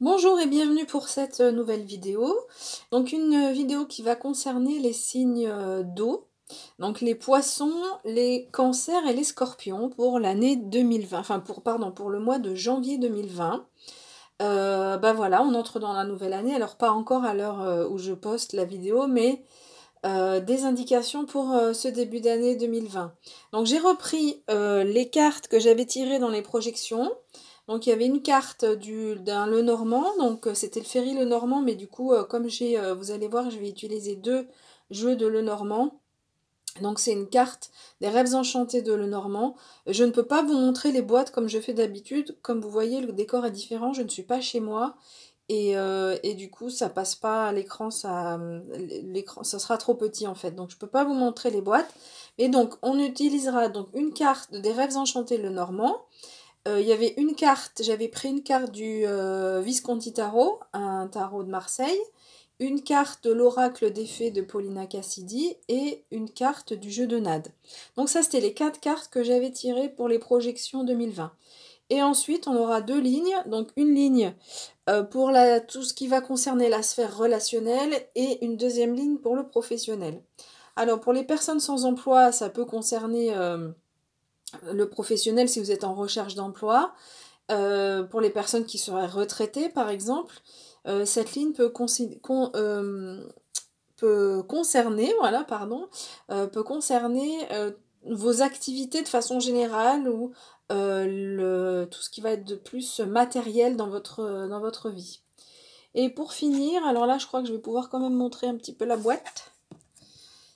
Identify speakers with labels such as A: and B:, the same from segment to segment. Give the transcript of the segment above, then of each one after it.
A: Bonjour et bienvenue pour cette nouvelle vidéo. Donc une vidéo qui va concerner les signes d'eau, donc les poissons, les cancers et les scorpions pour l'année 2020, enfin pour le mois de janvier 2020. Bah voilà, on entre dans la nouvelle année, alors pas encore à l'heure où je poste la vidéo, mais des indications pour ce début d'année 2020. Donc j'ai repris les cartes que j'avais tirées dans les projections. Donc il y avait une carte d'un Lenormand, donc c'était le Ferry Lenormand, mais du coup comme vous allez voir, je vais utiliser deux jeux de Lenormand. Donc c'est une carte des rêves enchantés de Lenormand. Je ne peux pas vous montrer les boîtes comme je fais d'habitude. Comme vous voyez, le décor est différent, je ne suis pas chez moi. Et du coup, ça passe pas à l'écran, ça sera trop petit en fait. Donc je peux pas vous montrer les boîtes. Et donc on utilisera donc une carte des rêves enchantés Lenormand. Il y avait une carte, j'avais pris une carte du Visconti Tarot, un tarot de Marseille, une carte de l'oracle des fées de Paulina Cassidy et une carte du jeu de Nade. Donc ça, c'était les 4 cartes que j'avais tirées pour les projections 2020. Et ensuite, on aura deux lignes, donc une ligne pour tout ce qui va concerner la sphère relationnelle et une deuxième ligne pour le professionnel. Alors, pour les personnes sans emploi, ça peut concerner le professionnel si vous êtes en recherche d'emploi. Pour les personnes qui seraient retraitées, par exemple, cette ligne peut concerner, voilà, pardon, peut concerner vos activités de façon générale ou tout ce qui va être de plus matériel dans votre vie. Et pour finir, alors là, je crois que je vais pouvoir quand même montrer un petit peu la boîte.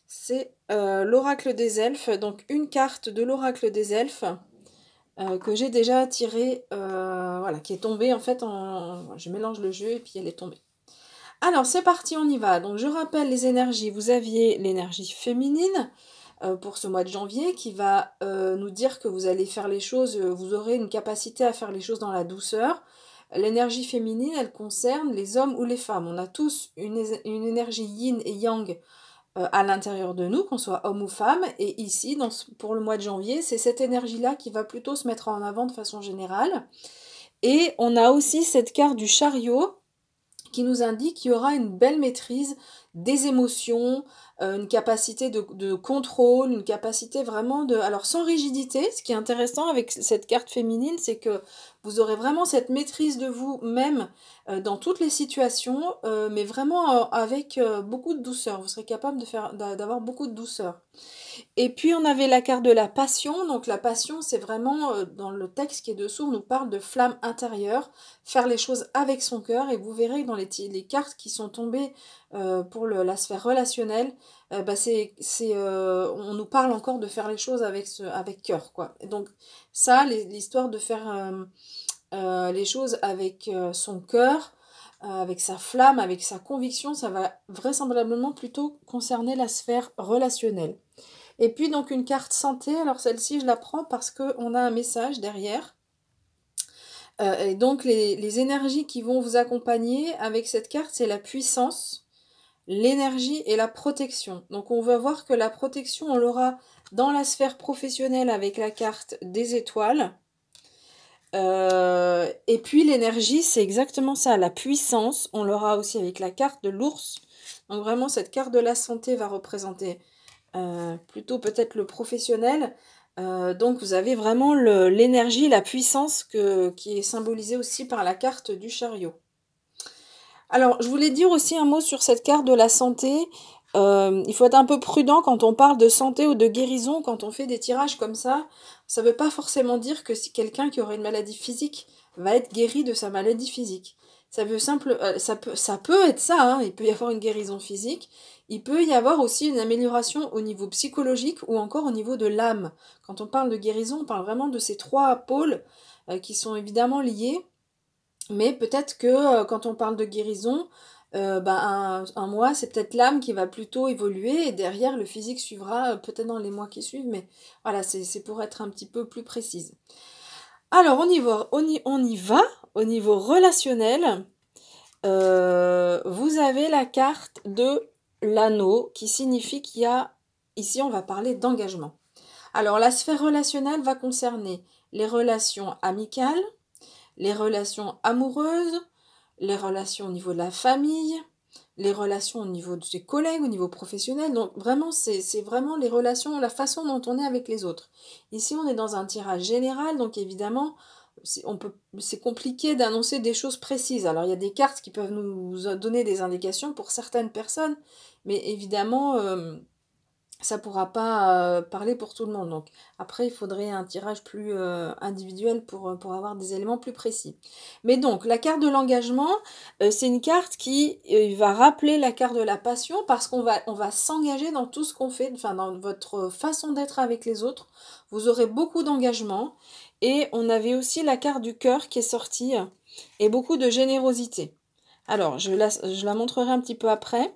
A: C'est l'oracle des elfes, donc une carte de l'oracle des elfes que j'ai déjà tirée, voilà, qui est tombée en fait je mélange le jeu et puis elle est tombée. Alors c'est parti, on y va. Donc je rappelle les énergies. Vous aviez l'énergie féminine pour ce mois de janvier qui va nous dire que vous allez faire les choses, vous aurez une capacité à faire les choses dans la douceur. L'énergie féminine, elle concerne les hommes ou les femmes. On a tous une énergie yin et yang à l'intérieur de nous, qu'on soit homme ou femme. Et ici, pour le mois de janvier, c'est cette énergie-là qui va plutôt se mettre en avant de façon générale. Et on a aussi cette carte du chariot qui nous indique qu'il y aura une belle maîtrise des émotions, une capacité de contrôle, une capacité vraiment de... Alors sans rigidité, ce qui est intéressant avec cette carte féminine, c'est que vous aurez vraiment cette maîtrise de vous-même dans toutes les situations, mais vraiment avec beaucoup de douceur. Vous serez capable d'avoir beaucoup de douceur. Et puis on avait la carte de la passion. Donc la passion, c'est vraiment, dans le texte qui est dessous, on nous parle de flamme intérieure, faire les choses avec son cœur. Et vous verrez dans les cartes qui sont tombées pour la sphère relationnelle, bah on nous parle encore de faire les choses avec cœur, quoi. Et donc ça, l'histoire de faire les choses avec son cœur, avec sa flamme, avec sa conviction, ça va vraisemblablement plutôt concerner la sphère relationnelle. Et puis donc une carte santé, alors celle-ci je la prends parce qu'on a un message derrière. Et donc les énergies qui vont vous accompagner avec cette carte, c'est la puissance, l'énergie et la protection. Donc on va voir que la protection, on l'aura dans la sphère professionnelle avec la carte des étoiles. Et puis l'énergie, c'est exactement ça, la puissance, on l'aura aussi avec la carte de l'ours. Donc vraiment cette carte de la santé va représenter plutôt peut-être le professionnel. Donc vous avez vraiment l'énergie, la puissance qui est symbolisée aussi par la carte du chariot. Alors je voulais dire aussi un mot sur cette carte de la santé. Il faut être un peu prudent quand on parle de santé ou de guérison, quand on fait des tirages comme ça. Ça ne veut pas forcément dire que si quelqu'un qui aurait une maladie physique va être guéri de sa maladie physique. Ça peut être ça, hein. Il peut y avoir une guérison physique. Il peut y avoir aussi une amélioration au niveau psychologique ou encore au niveau de l'âme. Quand on parle de guérison, on parle vraiment de ces trois pôles qui sont évidemment liés. Mais peut-être que quand on parle de guérison, un mois, c'est peut-être l'âme qui va plutôt évoluer et derrière, le physique suivra peut-être dans les mois qui suivent. Mais voilà, c'est pour être un petit peu plus précise. Alors, on y va au niveau relationnel. Vous avez la carte de l'anneau qui signifie qu'il y a, ici on va parler d'engagement. Alors la sphère relationnelle va concerner les relations amicales, les relations amoureuses, les relations au niveau de la famille, les relations au niveau de ses collègues, au niveau professionnel. Donc vraiment, c'est vraiment les relations, la façon dont on est avec les autres. Ici, on est dans un tirage général, donc évidemment, c'est compliqué d'annoncer des choses précises. Alors, il y a des cartes qui peuvent nous donner des indications pour certaines personnes, mais évidemment, ça pourra pas parler pour tout le monde. Donc après, il faudrait un tirage plus individuel pour avoir des éléments plus précis. Mais donc, la carte de l'engagement, c'est une carte qui va rappeler la carte de la passion parce on va s'engager dans tout ce qu'on fait, enfin dans votre façon d'être avec les autres. Vous aurez beaucoup d'engagement. Et on avait aussi la carte du cœur qui est sortie et beaucoup de générosité. Alors, je la montrerai un petit peu après.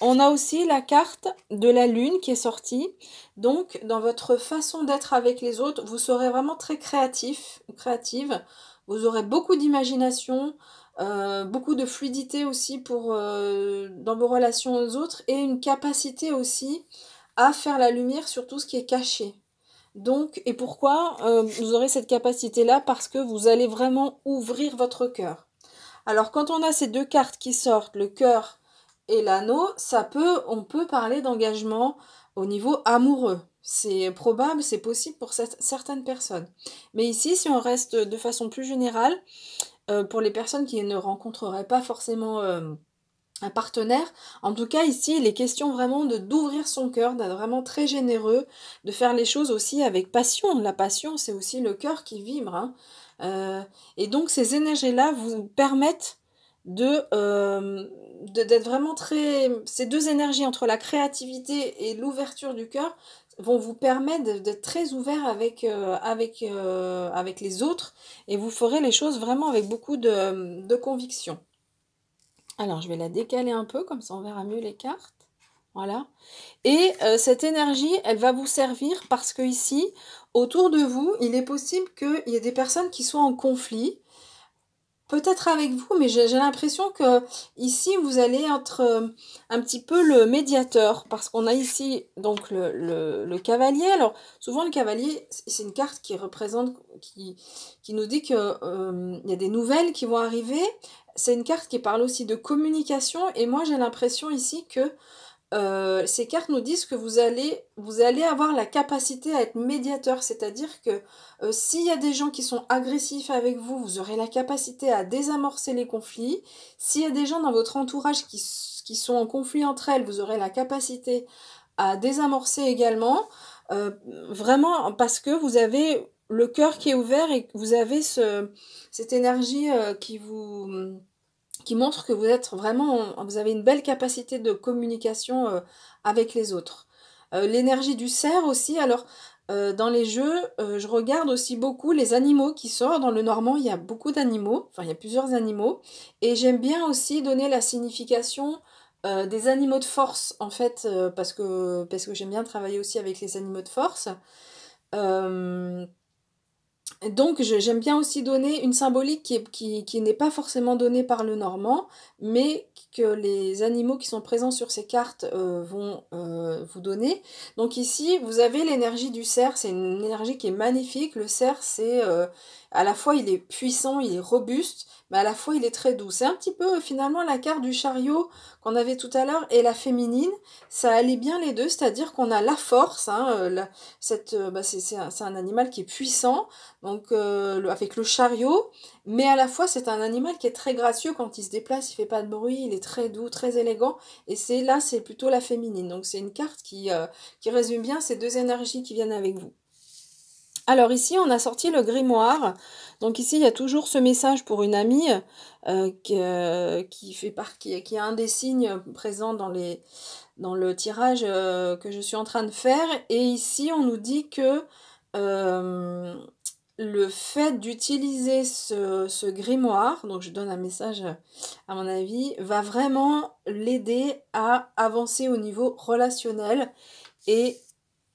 A: On a aussi la carte de la lune qui est sortie. Donc, dans votre façon d'être avec les autres, vous serez vraiment très créatif ou créative. Vous aurez beaucoup d'imagination, beaucoup de fluidité aussi dans vos relations aux autres et une capacité aussi à faire la lumière sur tout ce qui est caché. Donc, et pourquoi vous aurez cette capacité-là? Parce que vous allez vraiment ouvrir votre cœur. Alors, quand on a ces deux cartes qui sortent, le cœur et l'anneau, on peut parler d'engagement au niveau amoureux. C'est probable, c'est possible pour certaines personnes. Mais ici, si on reste de façon plus générale, pour les personnes qui ne rencontreraient pas forcément un partenaire, en tout cas ici, il est question vraiment d'ouvrir son cœur, d'être vraiment très généreux, de faire les choses aussi avec passion. La passion, c'est aussi le cœur qui vibre, hein. Et donc ces énergies-là vous permettent d'être vraiment très... Ces deux énergies entre la créativité et l'ouverture du cœur vont vous permettre d'être très ouvert avec les autres et vous ferez les choses vraiment avec beaucoup de conviction. Alors je vais la décaler un peu, comme ça on verra mieux les cartes. Voilà. Et cette énergie, elle va vous servir parce que ici, autour de vous, il est possible qu'il y ait des personnes qui soient en conflit. Peut-être avec vous, mais j'ai l'impression que ici, vous allez être un petit peu le médiateur. Parce qu'on a ici donc le cavalier. Alors, souvent, le cavalier, c'est une carte qui représente, qui nous dit qu'il y a des nouvelles qui vont arriver. C'est une carte qui parle aussi de communication. Et moi, j'ai l'impression ici que ces cartes nous disent que vous allez avoir la capacité à être médiateur, c'est-à-dire que s'il y a des gens qui sont agressifs avec vous, vous aurez la capacité à désamorcer les conflits. S'il y a des gens dans votre entourage qui sont en conflit entre elles, vous aurez la capacité à désamorcer également. Vraiment parce que vous avez le cœur qui est ouvert et que vous avez cette énergie qui montre que vous avez une belle capacité de communication avec les autres. L'énergie du cerf aussi, alors dans les jeux, je regarde aussi beaucoup les animaux qui sortent. Dans le normand, il y a beaucoup d'animaux, enfin il y a plusieurs animaux, et j'aime bien aussi donner la signification des animaux de force, en fait, parce que j'aime bien travailler aussi avec les animaux de force. Donc j'aime bien aussi donner une symbolique qui n'est pas forcément donnée par le normand, mais que les animaux qui sont présents sur ces cartes vont vous donner. Donc ici, vous avez l'énergie du cerf, c'est une énergie qui est magnifique. Le cerf, c'est à la fois il est puissant, il est robuste, mais à la fois il est très doux. C'est un petit peu finalement la carte du chariot qu'on avait tout à l'heure et la féminine, ça allie bien les deux, c'est-à-dire qu'on a la force, hein, c'est un animal qui est puissant, donc avec le chariot, mais à la fois c'est un animal qui est très gracieux quand il se déplace, il fait pas de bruit, il est très doux, très élégant, et c'est plutôt la féminine. Donc c'est une carte qui résume bien ces deux énergies qui viennent avec vous. Alors ici, on a sorti le grimoire. Donc ici, il y a toujours ce message pour une amie qui a un des signes présents dans le tirage que je suis en train de faire. Et ici, on nous dit que le fait d'utiliser ce grimoire, donc je donne un message à mon avis, va vraiment l'aider à avancer au niveau relationnel et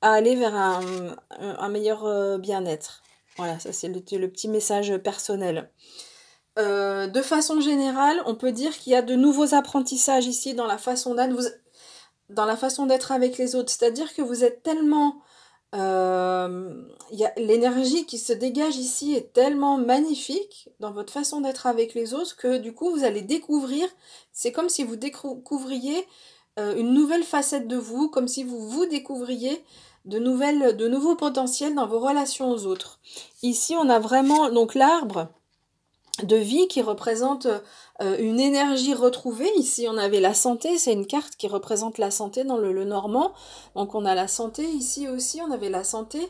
A: à aller vers un meilleur bien-être. Voilà, ça c'est le petit message personnel. De façon générale, on peut dire qu'il y a de nouveaux apprentissages ici dans la façon d'être avec les autres. C'est-à-dire que vous êtes tellement L'énergie qui se dégage ici est tellement magnifique dans votre façon d'être avec les autres que du coup vous allez découvrir, c'est comme si vous découvriez une nouvelle facette de vous, comme si vous vous découvriez de nouveaux potentiels dans vos relations aux autres. Ici on a vraiment donc l'arbre de vie qui représente une énergie retrouvée. Ici, on avait la santé, c'est une carte qui représente la santé dans le normand. Donc, on a la santé. Ici aussi, on avait la santé.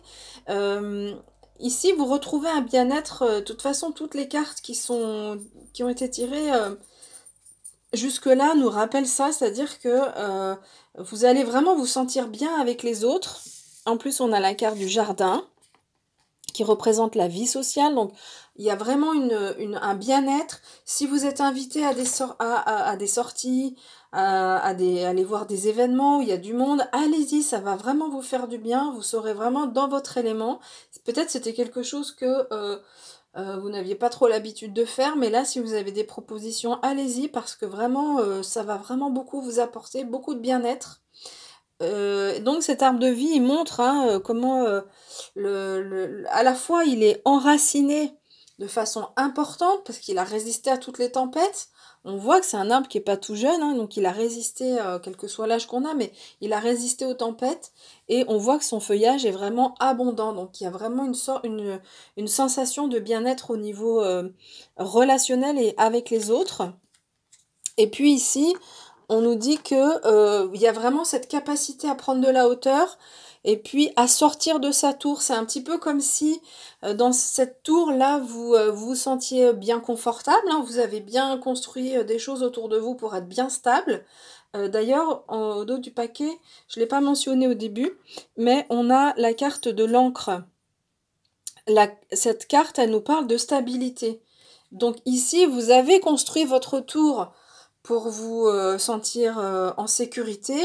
A: Ici, vous retrouvez un bien-être. De toute façon, toutes les cartes qui ont été tirées jusque-là nous rappellent ça, c'est-à-dire que vous allez vraiment vous sentir bien avec les autres. En plus, on a la carte du jardin qui représente la vie sociale. Donc, il y a vraiment un bien-être. Si vous êtes invité à des sorties, à aller voir des événements où il y a du monde, allez-y, ça va vraiment vous faire du bien. Vous serez vraiment dans votre élément. Peut-être c'était quelque chose que vous n'aviez pas trop l'habitude de faire, mais là, si vous avez des propositions, allez-y, parce que vraiment, ça va vraiment beaucoup vous apporter, beaucoup de bien-être. Donc cet arbre de vie, il montre comment à la fois il est enraciné de façon importante parce qu'il a résisté à toutes les tempêtes. On voit que c'est un arbre qui est pas tout jeune, hein, donc il a résisté, quel que soit l'âge qu'on a, mais il a résisté aux tempêtes et on voit que son feuillage est vraiment abondant. Donc il y a vraiment une sensation de bien-être au niveau relationnel et avec les autres. Et puis ici, on nous dit que il y a vraiment cette capacité à prendre de la hauteur et puis à sortir de sa tour. C'est un petit peu comme si dans cette tour-là, vous sentiez bien confortable, hein, vous avez bien construit des choses autour de vous pour être bien stable. D'ailleurs, au dos du paquet, je ne l'ai pas mentionné au début, mais on a la carte de l'encre. Cette carte, elle nous parle de stabilité. Donc ici, vous avez construit votre tour pour vous sentir en sécurité.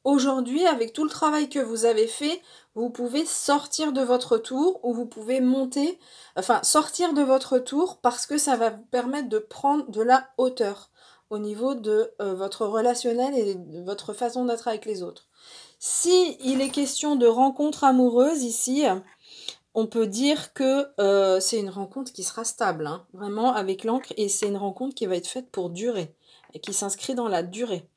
A: Aujourd'hui, avec tout le travail que vous avez fait, vous pouvez sortir de votre tour ou vous pouvez monter, enfin sortir de votre tour parce que ça va vous permettre de prendre de la hauteur au niveau de votre relationnel et de votre façon d'être avec les autres. Si il est question de rencontres amoureuses ici, on peut dire que c'est une rencontre qui sera stable, hein, vraiment avec l'encre, et c'est une rencontre qui va être faite pour durer et qui s'inscrit dans la durée.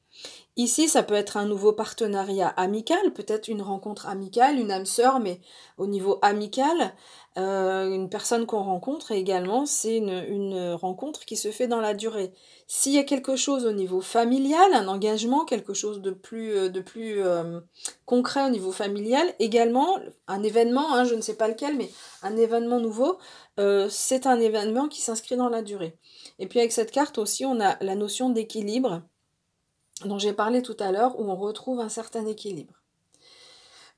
A: Ici, ça peut être un nouveau partenariat amical, peut-être une rencontre amicale, une âme sœur, mais au niveau amical, une personne qu'on rencontre, et également, c'est une rencontre qui se fait dans la durée. S'il y a quelque chose au niveau familial, un engagement, quelque chose de plus concret au niveau familial, également, un événement, hein, je ne sais pas lequel, mais un événement nouveau, c'est un événement qui s'inscrit dans la durée. Et puis avec cette carte aussi, on a la notion d'équilibre, dont j'ai parlé tout à l'heure, où on retrouve un certain équilibre.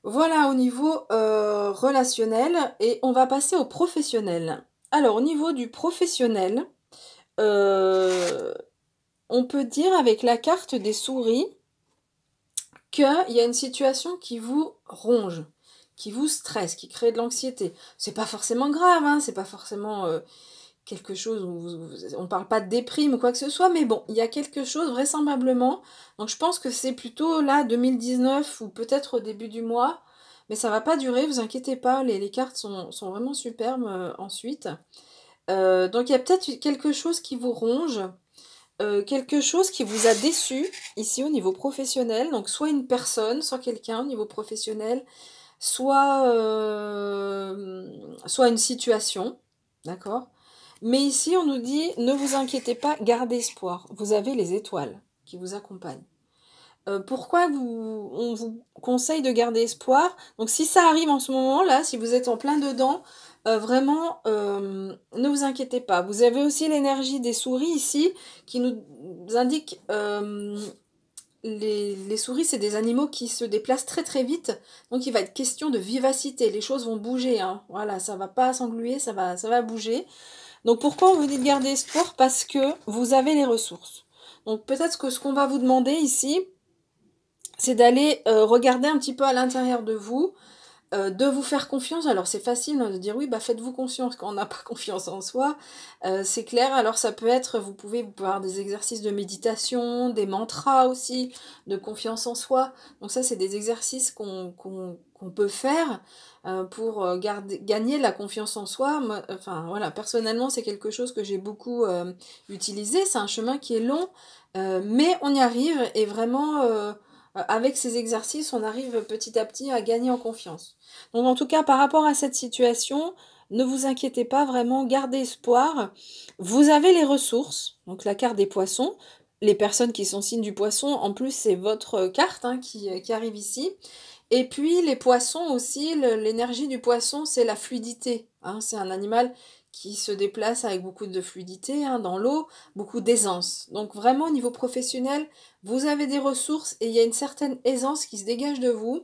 A: Voilà au niveau relationnel, et on va passer au professionnel. Alors au niveau du professionnel, on peut dire avec la carte des souris qu'il y a une situation qui vous ronge, qui vous stresse, qui crée de l'anxiété. C'est pas forcément grave, hein, c'est pas forcément quelque chose où on ne parle pas de déprime ou quoi que ce soit, mais bon, il y a quelque chose vraisemblablement. Donc je pense que c'est plutôt là 2019 ou peut-être au début du mois, mais ça va pas durer, vous inquiétez pas, les cartes sont vraiment superbes ensuite. Donc il y a peut-être quelque chose qui vous ronge, quelque chose qui vous a déçu ici au niveau professionnel, donc soit une personne, soit quelqu'un au niveau professionnel, soit une situation, d'accord ? Mais ici, on nous dit, ne vous inquiétez pas, gardez espoir. Vous avez les étoiles qui vous accompagnent. Pourquoi on vous conseille de garder espoir? Donc si ça arrive en ce moment-là, si vous êtes en plein dedans, vraiment, ne vous inquiétez pas. Vous avez aussi l'énergie des souris ici qui nous indique... les souris, c'est des animaux qui se déplacent très très vite, donc il va être question de vivacité. Les choses vont bouger, hein. Voilà, ça va pas s'engluer, ça va bouger. Donc pourquoi on vous dit de garder espoir? Parce que vous avez les ressources. Donc peut-être que ce qu'on va vous demander ici, c'est d'aller regarder un petit peu à l'intérieur de vous, de vous faire confiance. Alors c'est facile de dire oui, bah faites-vous confiance quand on n'a pas confiance en soi, c'est clair. Alors ça peut être, vous pouvez avoir des exercices de méditation, des mantras aussi, de confiance en soi. Donc ça c'est des exercices qu'on peut faire pour gagner la confiance en soi. Moi, enfin voilà, personnellement c'est quelque chose que j'ai beaucoup utilisé, c'est un chemin qui est long, mais on y arrive et vraiment... avec ces exercices, on arrive petit à petit à gagner en confiance. Donc en tout cas, par rapport à cette situation, ne vous inquiétez pas, vraiment, gardez espoir. Vous avez les ressources, donc la carte des poissons. Les personnes qui sont signes du poisson, en plus, c'est votre carte qui arrive ici. Et puis les poissons aussi, l'énergie du poisson, c'est la fluidité. Hein, c'est un animal qui se déplace avec beaucoup de fluidité dans l'eau, beaucoup d'aisance. Donc vraiment au niveau professionnel, vous avez des ressources et il y a une certaine aisance qui se dégage de vous.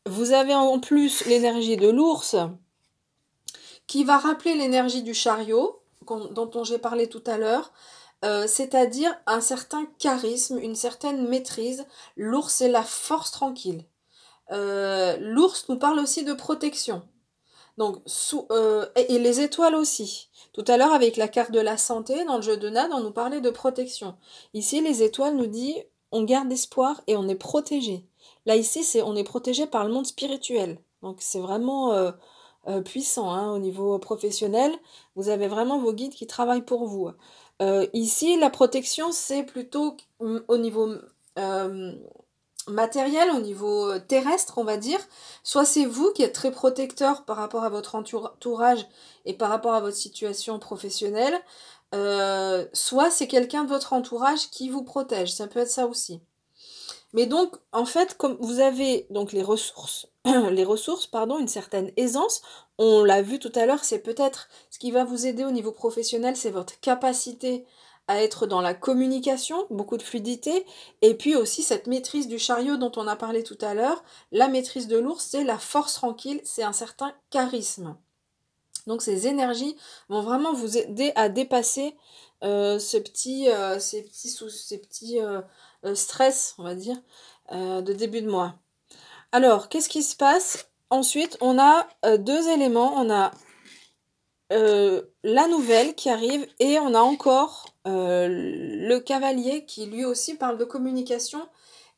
A: Vous avez en plus l'énergie de l'ours qui va rappeler l'énergie du chariot dont j'ai parlé tout à l'heure. C'est-à-dire un certain charisme, une certaine maîtrise. L'ours, c'est la force tranquille. L'ours nous parle aussi de protection. Donc, et les étoiles aussi. Tout à l'heure, avec la carte de la santé, dans le jeu de Nade, on nous parlait de protection. Ici, les étoiles nous disent on garde espoir et on est protégé. Là, ici, on est protégé par le monde spirituel. Donc, c'est vraiment puissant au niveau professionnel. Vous avez vraiment vos guides qui travaillent pour vous. Ici, la protection, c'est plutôt au niveau matériel, au niveau terrestre, on va dire. Soit c'est vous qui êtes très protecteur par rapport à votre entourage et par rapport à votre situation professionnelle, soit c'est quelqu'un de votre entourage qui vous protège. Ça peut être ça aussi. Mais donc, en fait, comme vous avez donc les ressources, une certaine aisance, on l'a vu tout à l'heure, c'est peut-être ce qui va vous aider au niveau professionnel, c'est votre capacité à être dans la communication, beaucoup de fluidité, et puis aussi cette maîtrise du chariot dont on a parlé tout à l'heure. La maîtrise de l'ours, c'est la force tranquille, c'est un certain charisme. Donc ces énergies vont vraiment vous aider à dépasser ces petits stress, on va dire, de début de mois. Alors, qu'est-ce qui se passe? Ensuite, on a deux éléments. On a la nouvelle qui arrive et on a encore le cavalier qui lui aussi parle de communication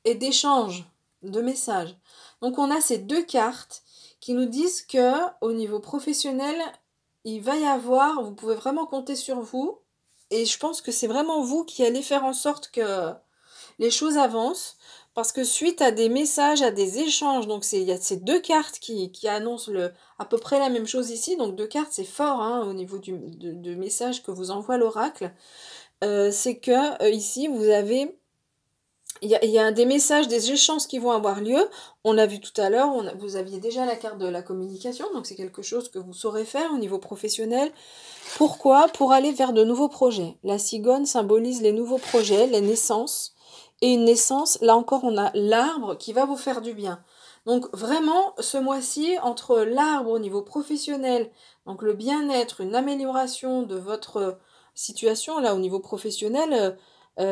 A: et d'échange de messages. Donc on a ces deux cartes qui nous disent que au niveau professionnel, il va y avoir, vous pouvez vraiment compter sur vous et je pense que c'est vraiment vous qui allez faire en sorte que les choses avancent parce que suite à des messages, à des échanges, donc il y a ces deux cartes qui annoncent à peu près la même chose ici, donc deux cartes c'est fort au niveau de message que vous envoie l'oracle, c'est que ici vous avez il y a des messages, des échanges qui vont avoir lieu. On l'a vu tout à l'heure, vous aviez déjà la carte de la communication, donc c'est quelque chose que vous saurez faire au niveau professionnel. Pourquoi? Pour aller vers de nouveaux projets. La cigogne symbolise les nouveaux projets, les naissances. Et une naissance, là encore, on a l'arbre qui va vous faire du bien. Donc vraiment, ce mois-ci, entre l'arbre au niveau professionnel, donc le bien-être, une amélioration de votre situation, là au niveau professionnel,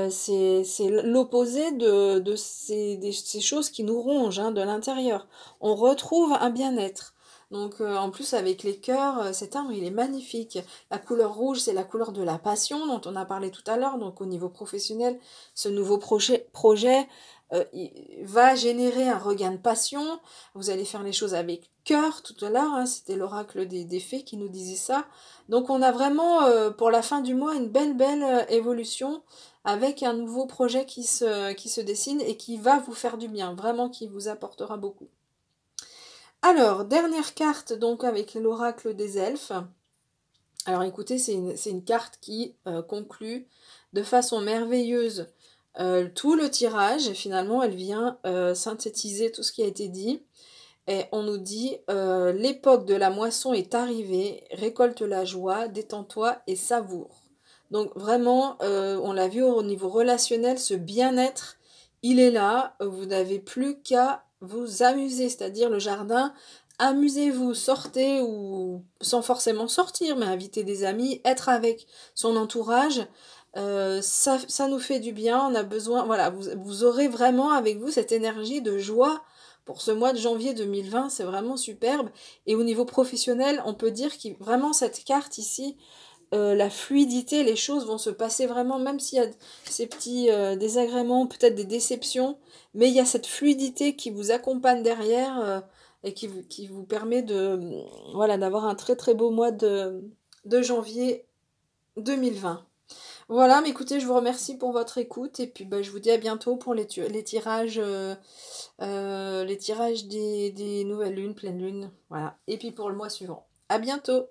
A: c'est l'opposé de ces choses qui nous rongent de l'intérieur. On retrouve un bien-être. Donc en plus avec les cœurs, cet arbre il est magnifique. La couleur rouge c'est la couleur de la passion dont on a parlé tout à l'heure. Donc au niveau professionnel, ce nouveau projet il va générer un regain de passion. Vous allez faire les choses avec cœur tout à l'heure. C'était l'oracle des fées qui nous disait ça. Donc on a vraiment pour la fin du mois une belle évolution avec un nouveau projet qui se dessine et qui va vous faire du bien, vraiment qui vous apportera beaucoup. Alors, dernière carte donc avec l'oracle des elfes. Alors écoutez, c'est une carte qui conclut de façon merveilleuse tout le tirage. Et finalement, elle vient synthétiser tout ce qui a été dit. Et on nous dit l'époque de la moisson est arrivée, récolte la joie, détends-toi et savoure. Donc vraiment, on l'a vu au niveau relationnel, ce bien-être, il est là. Vous n'avez plus qu'à vous amuser, c'est-à-dire le jardin. Amusez-vous, sortez ou sans forcément sortir, mais inviter des amis, être avec son entourage. Ça nous fait du bien, on a besoin, voilà, vous aurez vraiment avec vous cette énergie de joie pour ce mois de janvier 2020, c'est vraiment superbe. Et au niveau professionnel, on peut dire que vraiment cette carte ici, la fluidité, les choses vont se passer vraiment, même s'il y a ces petits désagréments, peut-être des déceptions, mais il y a cette fluidité qui vous accompagne derrière et qui vous permet voilà, d'avoir un très très beau mois de janvier 2020. Voilà, mais écoutez, je vous remercie pour votre écoute et puis bah, je vous dis à bientôt pour les tirages des nouvelles lunes, pleines lunes. Voilà. Et puis pour le mois suivant. À bientôt!